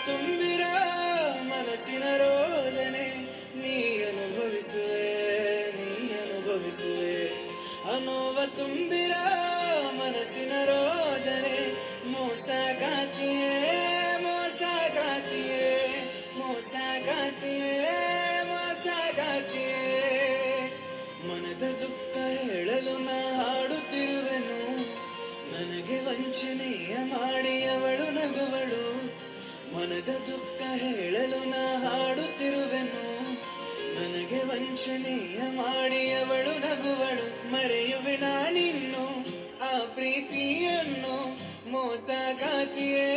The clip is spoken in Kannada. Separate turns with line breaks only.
ತುಂಬಿರ ಮನಸ್ಸಿನ ರೋದನೆ ನೀ ಅನುಭವಿಸುವೆ, ನೀ ಅನುಭವಿಸುವೆ. ಅನೋವ ತುಂಬಿರ ಮನಸ್ಸಿನ ರೋದನೆ ಮೋಸಗಾತಿಯೇ, ಮೋಸಗಾತಿಯೇ, ಮೋಸಗಾತಿಯೇ, ಮೋಸಗಾತಿಯೇ. ಮನದ ದುಃಖ ಹೇಳಲು ನಾ ಹಾಡುತ್ತಿರುವೆನು, ನನಗೆ ವಂಚನೆಯ ಮಾಡಿ ಅವಳು ನಗುವಳು. ಮನದ ದುಃಖ ಹೇಳಲು ನಾ ಹಾಡುತ್ತಿರುವೆನು, ನನಗೆ ವಂಚನೆಯ ಮಾಡಿ ಅವಳು ನಗುವಳು. ಮರೆಯುವೆ ನಾನಿನ್ನು ಆ ಪ್ರೀತಿಯನ್ನು ಮೋಸಗಾತಿಯೇ.